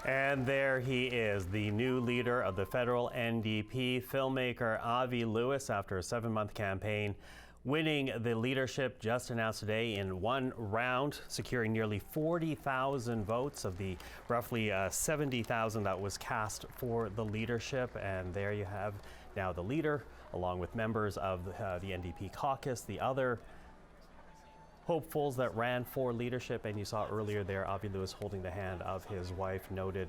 And there he is, the new leader of the federal NDP, filmmaker Avi Lewis, after a 7-month campaign, winning the leadership just announced today in one round, securing nearly 40,000 votes of the roughly 70,000 that was cast for the leadership. And there you have now the leader, along with members of the NDP caucus, the other hopefuls that ran for leadership. And you saw earlier there Avi Lewis holding the hand of his wife, noted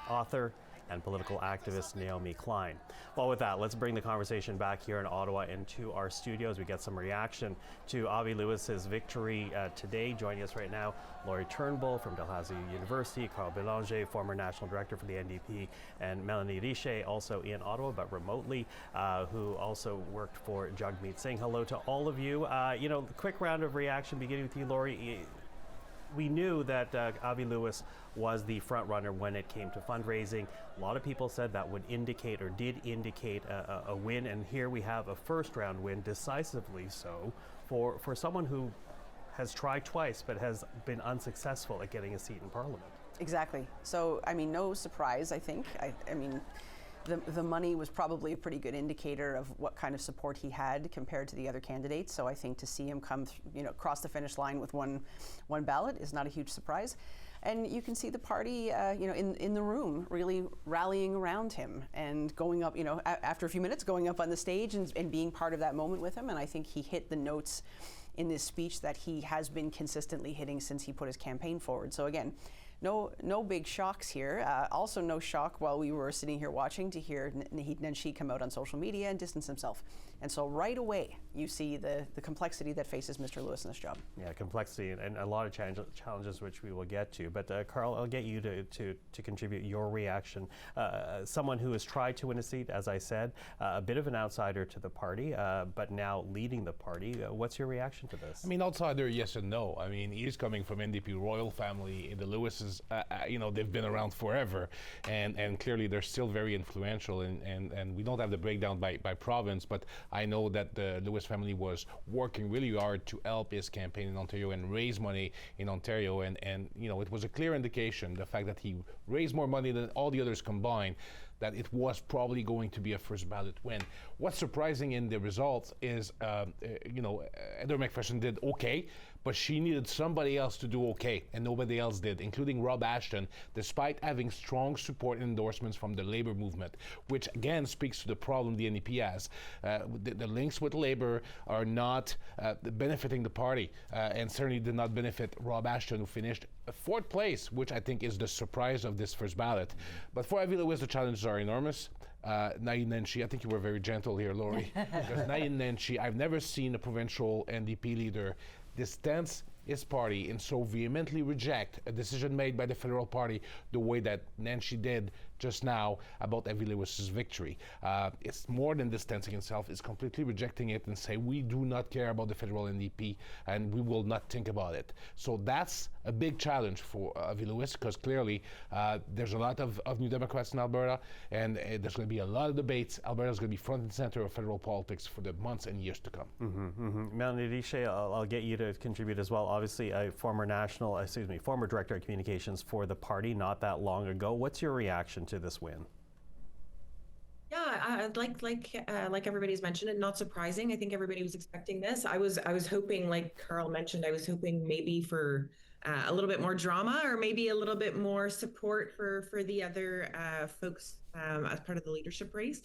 author and political activist Naomi Klein. Well, with that, let's bring the conversation back here in Ottawa into our studios. We get some reaction to Avi Lewis's victory today. Joining us right now, Laurie Turnbull from Dalhousie University, Karl Bélanger, former national director for the NDP, and Mélanie Richer, also in Ottawa but remotely, who also worked for Jagmeet Singh. Hello to all of you. Quick round of reaction, beginning with you, Laurie. We knew that Avi Lewis was the front runner when it came to fundraising. A lot of people said that would indicate, or did indicate, a win, and here we have a first round win, decisively so, for someone who has tried twice but has been unsuccessful at getting a seat in Parliament. Exactly. So, no surprise, I think. The money was probably a pretty good indicator of what kind of support he had compared to the other candidates. So I think to see him come, cross the finish line with one ballot is not a huge surprise. And you can see the party, in the room really rallying around him and going up, after a few minutes, going up on the stage and being part of that moment with him. And I think he hit the notes in this speech that he has been consistently hitting since he put his campaign forward. So again, no big shocks here. Also no shock while we were sitting here watching to hear Naheed Nenshi come out on social media and distance himself. And so right away, you see the complexity that faces Mr. Lewis in this job. Yeah, complexity and a lot of challenges which we will get to. But Karl, I'll get you to contribute your reaction. Someone who has tried to win a seat, as I said, a bit of an outsider to the party, but now leading the party. What's your reaction to this? Outsider, yes and no. He's coming from NDP royal family. The Lewises, they've been around forever, and clearly they're still very influential. And we don't have the breakdown by province, but I know that the Lewis family was working really hard to help his campaign in Ontario and raise money in Ontario. And it was a clear indication, the fact that he raised more money than all the others combined, that it was probably going to be a first ballot win. What's surprising in the results is, Heather McPherson did okay, but she needed somebody else to do okay, and nobody else did, including Rob Ashton, despite having strong support and endorsements from the Labour movement, which again speaks to the problem the NDP has. The links with Labour are not benefiting the party, and certainly did not benefit Rob Ashton, who finished fourth place, which I think is the surprise of this first ballot. But for Avi Lewis, the challenges are enormous. Naheed Nenshi, I think you were very gentle here, Laurie, because Naheed Nenshi, I've never seen a provincial NDP leader distance his party and so vehemently reject a decision made by the federal party the way that Nenshi did just now about Avi Lewis's victory. It's more than distancing himself, it's completely rejecting it and say, we do not care about the federal NDP and we will not think about it. So that's a big challenge for Avi Lewis, because clearly there's a lot of New Democrats in Alberta, and there's going to be a lot of debates. Alberta's going to be front and center of federal politics for the months and years to come. Mélanie Richer, I'll get you to contribute as well. Obviously, a former director of communications for the party not that long ago. What's your reaction to this win? Yeah, like everybody's mentioned, it not surprising. I think everybody was expecting this. I was hoping, like Karl mentioned, I was hoping maybe for a little bit more drama, or maybe a little bit more support for the other folks as part of the leadership race.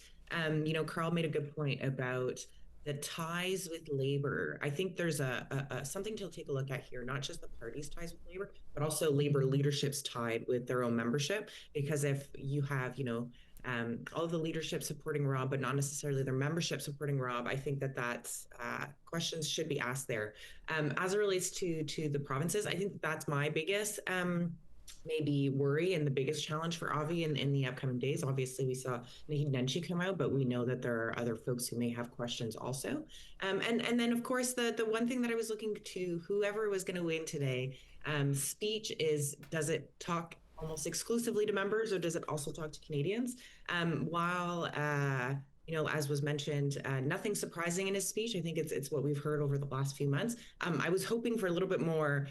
Karl made a good point about the ties with Labour. I think there's a something to take a look at here, not just the party's ties with Labour, but also Labour leadership's tied with their own membership. Because if you have, all the leadership supporting Rob, but not necessarily their membership supporting Rob, I think that's questions should be asked there. As it relates to the provinces, I think that's my biggest maybe worry and the biggest challenge for Avi in the upcoming days. Obviously, we saw Naheed Nenshi come out, but we know that there are other folks who may have questions also. And then, of course, the one thing that I was looking to, whoever was going to win today, speech is, does it talk almost exclusively to members, or does it also talk to Canadians? While as was mentioned, nothing surprising in his speech. I think it's what we've heard over the last few months. I was hoping for a little bit more.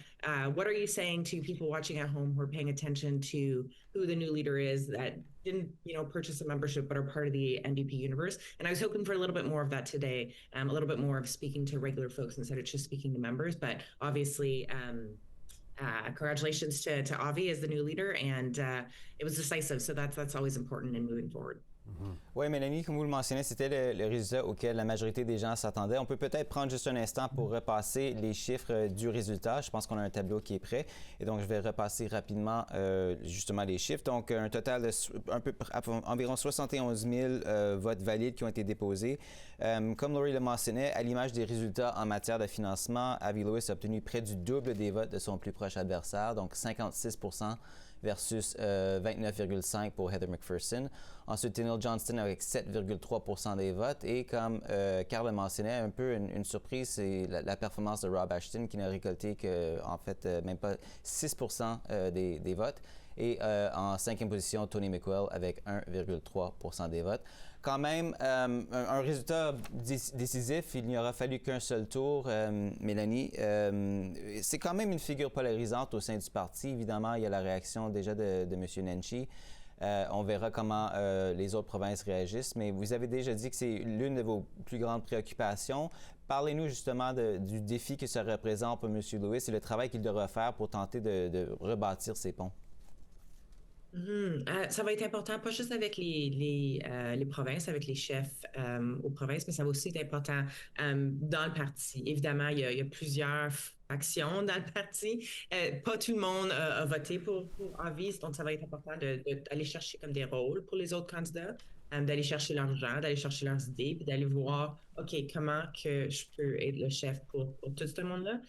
What are you saying to people watching at home who are paying attention to who the new leader is that didn't, purchase a membership but are part of the NDP universe? And I was hoping for a little bit more of that today, a little bit more of speaking to regular folks instead of just speaking to members. But obviously, congratulations to Avi as the new leader, and it was decisive. So that's always important in moving forward. Oui, Mélanie, comme vous le mentionnez, c'était le résultat auquel la majorité des gens s'attendaient. On peut peut-être prendre juste un instant pour repasser les chiffres du résultat. Je pense qu'on a un tableau qui est prêt. Et donc, je vais repasser rapidement justement les chiffres. Donc, un total de environ 71 000 votes valides qui ont été déposés. Comme Laurie le mentionnait, à l'image des résultats en matière de financement, Avi Lewis a obtenu près du double des votes de son plus proche adversaire, donc 56 versus 29,5 pour Heather McPherson. Ensuite, Neil Johnston avec 7,3 des votes. Et comme Karl le mentionnait, un peu une surprise, c'est la performance de Rob Ashton qui n'a récolté que, en fait, même pas 6 des votes. Et en cinquième position, Tony McWell avec 1,3 des votes. Quand même, un résultat décisif, il n'y aura fallu qu'un seul tour, Mélanie. C'est quand même une figure polarisante au sein du parti. Évidemment, il y a la réaction déjà de M. Nenshi. On verra comment les autres provinces réagissent, mais vous avez déjà dit que c'est l'une de vos plus grandes préoccupations. Parlez-nous justement du défi que ça représente pour M. Lewis et le travail qu'il devra faire pour tenter de rebâtir ces ponts. Ça va être important, pas juste avec les provinces, avec les chefs aux provinces, mais ça va aussi être important dans le parti. Évidemment, il y a plusieurs factions dans le parti. Pas tout le monde a voté pour Avi, donc ça va être important d'aller chercher comme des rôles pour les autres candidats, d'aller chercher l'argent, d'aller chercher leurs idées, puis d'aller voir, OK, comment que je peux être le chef pour tout ce monde-là?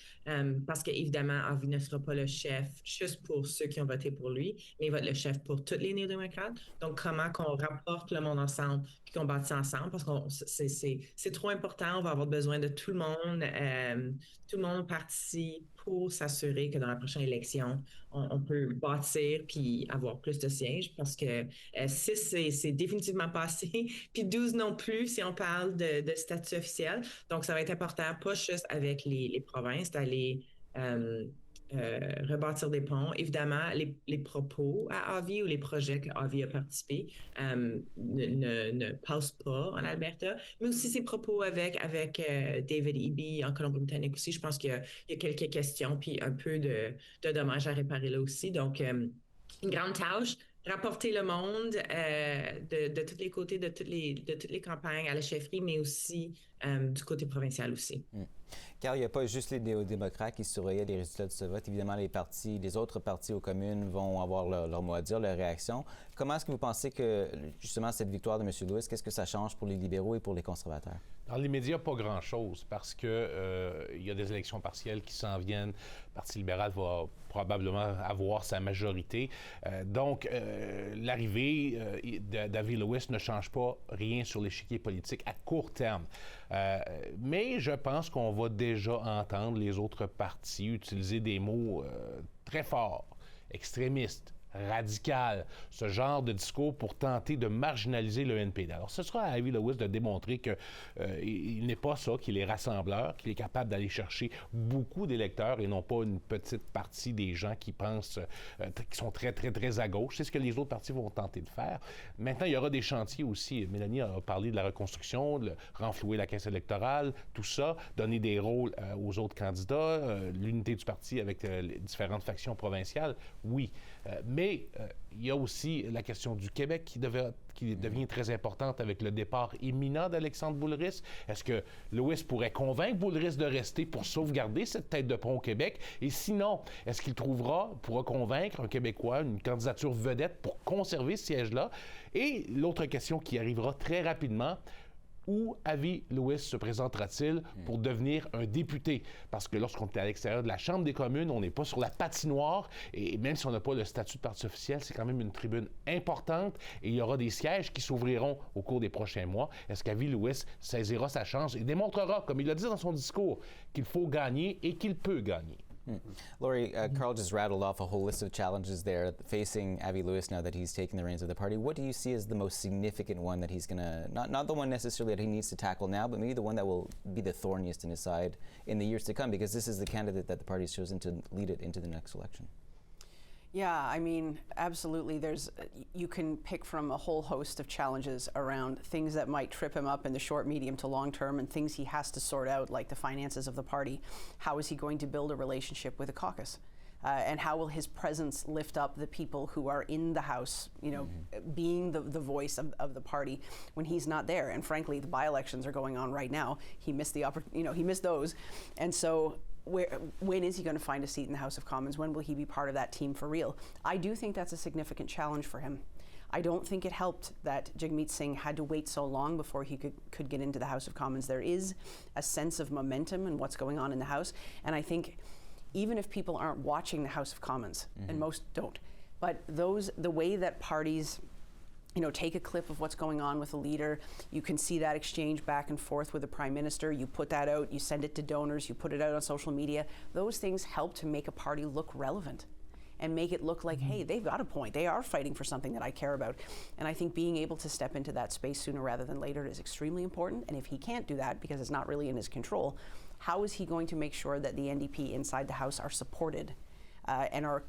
Parce qu'évidemment, Avi ne sera pas le chef juste pour ceux qui ont voté pour lui, mais il va être le chef pour tous les néo-démocrates. Donc, comment qu'on rapporte le monde ensemble, puis qu'on bâtit ensemble, parce que c'est trop important, on va avoir besoin de tout le monde au parti pour s'assurer que dans la prochaine élection, on peut bâtir puis avoir plus de sièges, parce que 6, c'est définitivement pas assez, puis 12 non plus si on parle de statut officiel. Donc, ça va être important, pas juste avec les provinces, d'aller rebâtir des ponts. Évidemment, les propos à Avi ou les projets que Avi a participé ne passent pas en Alberta, mais aussi ses propos avec David Eby en Colombie-Britannique aussi. Je pense qu'il y a quelques questions puis un peu de dommages à réparer là aussi. Donc, une grande tâche. Rapporter le monde de tous les côtés, de toutes les campagnes à la chefferie, mais aussi du côté provincial aussi. Car il n'y a pas juste les néo-démocrates qui surveillaient les résultats de ce vote. Évidemment, les autres partis aux communes vont avoir leur mot à dire, leur réaction. Comment est-ce que vous pensez que, justement, cette victoire de M. Lewis, qu'est-ce que ça change pour les libéraux et pour les conservateurs? Dans l'immédiat, pas grand-chose, parce que il y a des élections partielles qui s'en viennent. Le Parti libéral va probablement avoir sa majorité. Donc, l'arrivée d'Avi Lewis ne change pas rien sur l'échiquier politique à court terme. Mais je pense qu'on va déjà entendre les autres partis utiliser des mots très forts, extrémistes, radical, ce genre de discours pour tenter de marginaliser le NPD. Alors, ce sera à Avi Lewis de démontrer qu'il n'est pas ça, qu'il est rassembleur, qu'il est capable d'aller chercher beaucoup d'électeurs et non pas une petite partie des gens qui pensent, qui sont très, très, très à gauche. C'est ce que les autres partis vont tenter de faire. Maintenant, il y aura des chantiers aussi. Mélanie a parlé de la reconstruction, de renflouer la caisse électorale, tout ça, donner des rôles aux autres candidats, l'unité du parti avec les différentes factions provinciales, oui. Mais il y a aussi la question du Québec qui devient très importante avec le départ imminent d'Alexandre Boulris. Est-ce que Lewis pourrait convaincre Boulris de rester pour sauvegarder cette tête de pont au Québec? Et sinon, est-ce qu'il pourra convaincre un Québécois, une candidature vedette pour conserver ce siège-là? Et l'autre question qui arrivera très rapidement, où Avi Lewis se présentera-t-il pour devenir un député? Parce que lorsqu'on est à l'extérieur de la Chambre des communes, on n'est pas sur la patinoire, et même si on n'a pas le statut de parti officiel, c'est quand même une tribune importante, et il y aura des sièges qui s'ouvriront au cours des prochains mois. Est-ce qu'Avi Lewis saisira sa chance et démontrera, comme il l'a dit dans son discours, qu'il faut gagner et qu'il peut gagner? Laurie, Karl just rattled off a whole list of challenges there facing Avi Lewis now that he's taking the reins of the party. What do you see as the most significant one that he's going to, not the one necessarily that he needs to tackle now, but maybe the one that will be the thorniest in his side in the years to come, because this is the candidate that the party's chosen to lead it into the next election? Yeah, I mean, absolutely. You can pick from a whole host of challenges around things that might trip him up in the short, medium to long term, and things he has to sort out, like the finances of the party. How is he going to build a relationship with the caucus? And how will his presence lift up the people who are in the House, being the voice of the party when he's not there? And frankly, the by-elections are going on right now. He missed he missed those. And so when is he going to find a seat in the House of Commons? When will he be part of that team for real? I do think that's a significant challenge for him. I don't think it helped that Jagmeet Singh had to wait so long before he could get into the House of Commons. There is a sense of momentum in what's going on in the House, and I think even if people aren't watching the House of Commons, and most don't, but the way that parties take a clip of what's going on with a leader. You can see that exchange back and forth with the Prime Minister. You put that out, you send it to donors, you put it out on social media. Those things help to make a party look relevant and make it look like, hey, they've got a point. They are fighting for something that I care about. And I think being able to step into that space sooner rather than later is extremely important. And if he can't do that because it's not really in his control, how is he going to make sure that the NDP inside the House are supported and are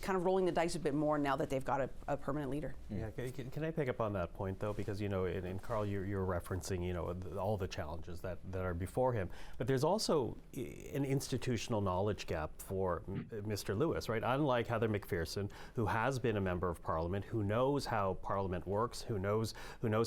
kind of rolling the dice a bit more now that they've got a permanent leader? Yeah, can I pick up on that point though? Because in Karl, you're referencing all the challenges that are before him, but there's also an institutional knowledge gap for Mr. Lewis, right? Unlike Heather McPherson, who has been a member of Parliament, who knows how Parliament works, who knows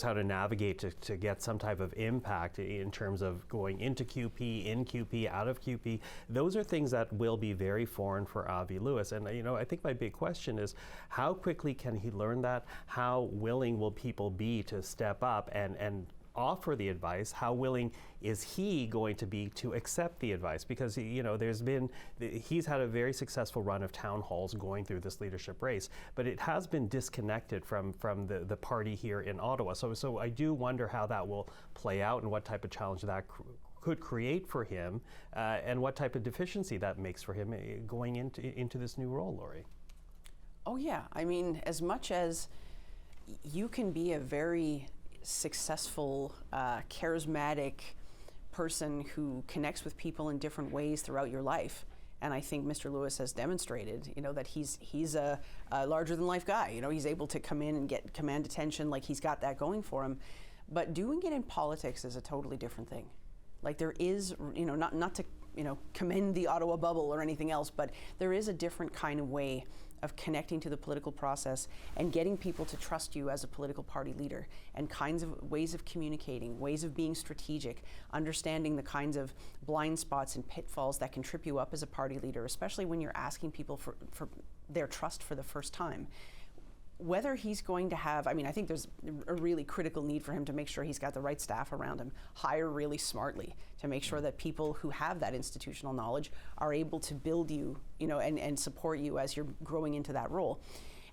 how to navigate to get some type of impact in terms of going into QP, in QP, out of QP. Those are things that will be very foreign for Avi Lewis. And I think my big question is, how quickly can he learn that? How willing will people be to step up and offer the advice? How willing is he going to be to accept the advice? Because he's had a very successful run of town halls going through this leadership race, but it has been disconnected from the party here in Ottawa. So I do wonder how that will play out and what type of challenge that could create for him, and what type of deficiency that makes for him going into this new role, Laurie. Oh yeah, I mean, as much as you can be a very successful, charismatic person who connects with people in different ways throughout your life, and I think Mr. Lewis has demonstrated, that he's a larger-than-life guy. He's able to come in and command attention, like he's got that going for him. But doing it in politics is a totally different thing. Like there is, not to, commend the Ottawa bubble or anything else, but there is a different kind of way of connecting to the political process and getting people to trust you as a political party leader, and kinds of ways of communicating, ways of being strategic, understanding the kinds of blind spots and pitfalls that can trip you up as a party leader, especially when you're asking people for their trust for the first time. Whether he's going to have, I think there's a really critical need for him to make sure he's got the right staff around him, hire really smartly to make sure that people who have that institutional knowledge are able to build you, and support you as you're growing into that role.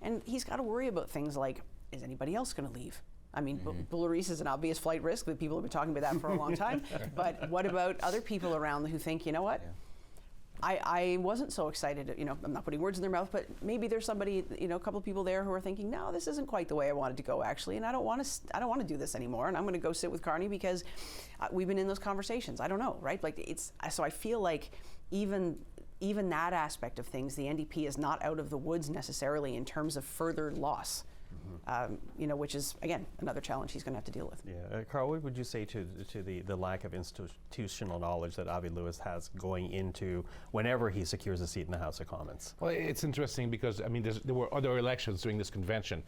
And he's got to worry about things like, is anybody else going to leave? Bullarice is an obvious flight risk, but people have been talking about that for a long time. But what about other people around who think, you know what? Yeah. I wasn't so excited, I'm not putting words in their mouth, but maybe there's somebody, a couple of people there who are thinking, no, this isn't quite the way I wanted to go actually, and I don't want to do this anymore, and I'm going to go sit with Carney because we've been in those conversations. I don't know, right? So I feel like even that aspect of things, the NDP is not out of the woods necessarily in terms of further loss. Which is, again, another challenge he's going to have to deal with. Yeah. Karl, what would you say to the lack of institutional knowledge that Avi Lewis has going into whenever he secures a seat in the House of Commons? Well, it's interesting because, there were other elections during this convention,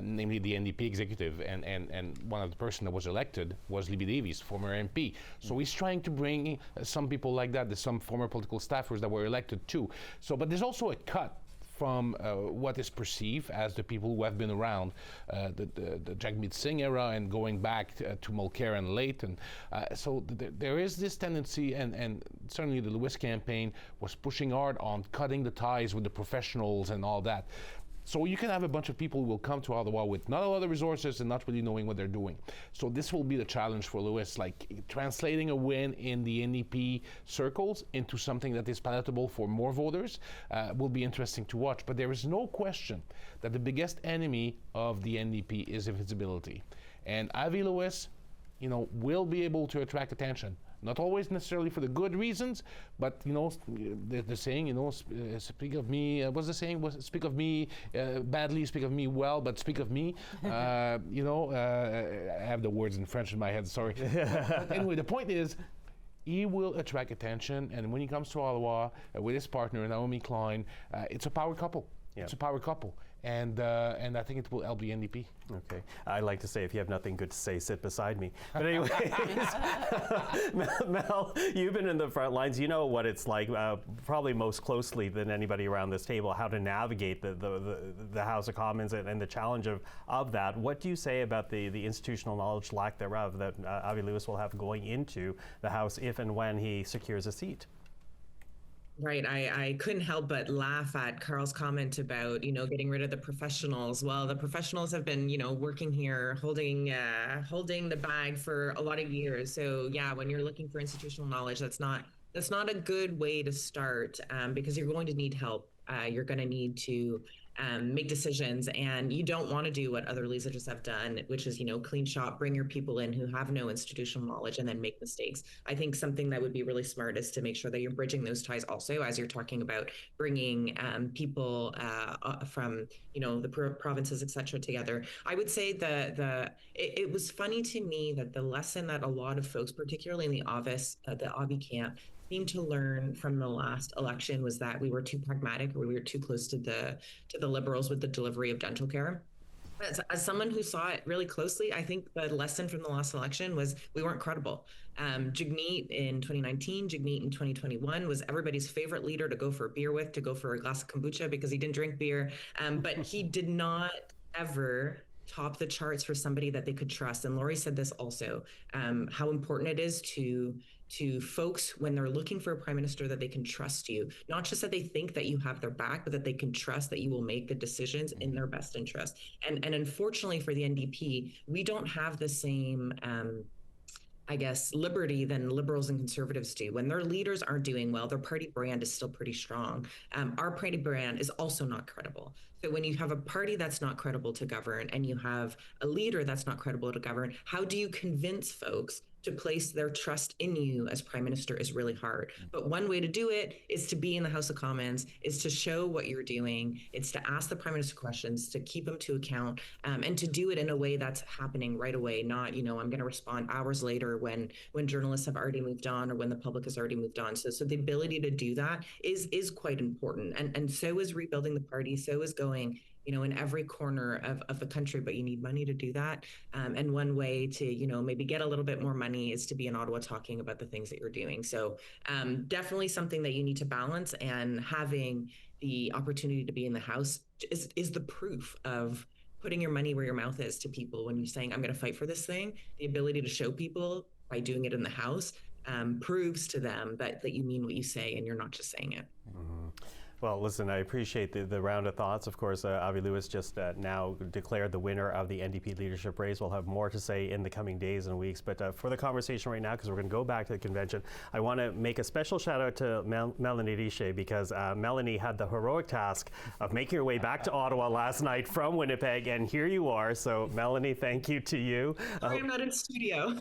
namely the NDP executive, and one of the person that was elected was Libby Davies, former MP. So he's trying to bring some people like that. There's some former political staffers that were elected too. But there's also a cut from what is perceived as the people who have been around the Jagmeet Singh era and going back to Mulcair and Layton. So there is this tendency, and certainly the Lewis campaign was pushing hard on cutting the ties with the professionals and all that. So you can have a bunch of people who will come to Ottawa with not a lot of resources and not really knowing what they're doing. So this will be the challenge for Lewis, like translating a win in the NDP circles into something that is palatable for more voters will be interesting to watch. But there is no question that the biggest enemy of the NDP is invisibility. And Avi Lewis, will be able to attract attention. Not always necessarily for the good reasons, but the saying, speak of me. What's the saying? Speak of me badly, speak of me well, but speak of me. I have the words in French in my head. Sorry. But anyway, the point is, he will attract attention, and when he comes to Ottawa with his partner Naomi Klein, it's a power couple. Yeah. It's a power couple. And I think it will help the NDP. Okay. I like to say, if you have nothing good to say, sit beside me. But anyways, Mel, you've been in the front lines. You know what it's like, probably most closely than anybody around this table, how to navigate the House of Commons and the challenge of that. What do you say about the institutional knowledge, lack thereof, that Avi Lewis will have going into the House if and when he secures a seat? Right. I couldn't help but laugh at Karl's comment about, getting rid of the professionals. Well, the professionals have been, working here, holding the bag for a lot of years. So yeah, when you're looking for institutional knowledge, that's not a good way to start, because you're going to need help. You're going to need to make decisions, and you don't want to do what other legislators have done, which is, clean shop, bring your people in who have no institutional knowledge and then make mistakes. I think something that would be really smart is to make sure that you're bridging those ties also, as you're talking about bringing people from, the provinces, et cetera, together. I would say it was funny to me that the lesson that a lot of folks, particularly in the Avi camp, seemed to learn from the last election was that we were too pragmatic, or we were too close to the Liberals with the delivery of dental care. As someone who saw it really closely, I think the lesson from the last election was we weren't credible. Jagmeet in 2019, Jagmeet in 2021 was everybody's favorite leader to go for a beer with, to go for a glass of kombucha because he didn't drink beer, but he did not ever top the charts for somebody that they could trust. And Laurie said this also, how important it is to folks when they're looking for a prime minister that they can trust you, not just that they think that you have their back, but that they can trust that you will make the decisions in their best interest. And unfortunately for the NDP, we don't have the same liberty than Liberals and Conservatives do. When their leaders aren't doing well, their party brand is still pretty strong. Our party brand is also not credible. So when you have a party that's not credible to govern, and you have a leader that's not credible to govern, how do you convince folks to place their trust in you as prime minister is really hard. But one way to do it is to be in the House of Commons, is to show what you're doing. It's to ask the prime minister questions, to keep him to account, and to do it in a way that's happening right away. Not, I'm going to respond hours later when journalists have already moved on, or when the public has already moved on. So the ability to do that is quite important. And so is rebuilding the party. So is going in every corner of the country, but you need money to do that. And one way to, maybe get a little bit more money is to be in Ottawa talking about the things that you're doing. So definitely something that you need to balance, and having the opportunity to be in the House is the proof of putting your money where your mouth is to people. When you're saying, I'm going to fight for this thing, the ability to show people by doing it in the House proves to them that you mean what you say and you're not just saying it. Mm-hmm. Well, listen, I appreciate the round of thoughts. Of course, Avi Lewis just now declared the winner of the NDP leadership race. We'll have more to say in the coming days and weeks. But for the conversation right now, because we're going to go back to the convention, I want to make a special shout out to Mélanie Richer, because Melanie had the heroic task of making her way back to Ottawa last night from Winnipeg, and here you are. So, Mélanie, thank you to you. Sorry, I'm not in studio.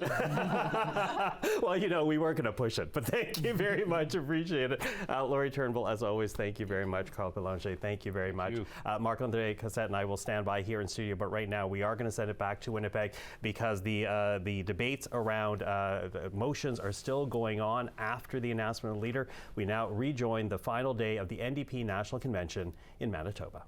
Well, we weren't going to push it, but thank you very much. Appreciate it. Laurie Turnbull, as always, thank you very much. Karl Bélanger, thank you very much. Marc-André, Cossette, and I will stand by here in studio, but right now we are going to send it back to Winnipeg, because the debates around motions are still going on after the announcement of the leader. We now rejoin the final day of the NDP National Convention in Manitoba.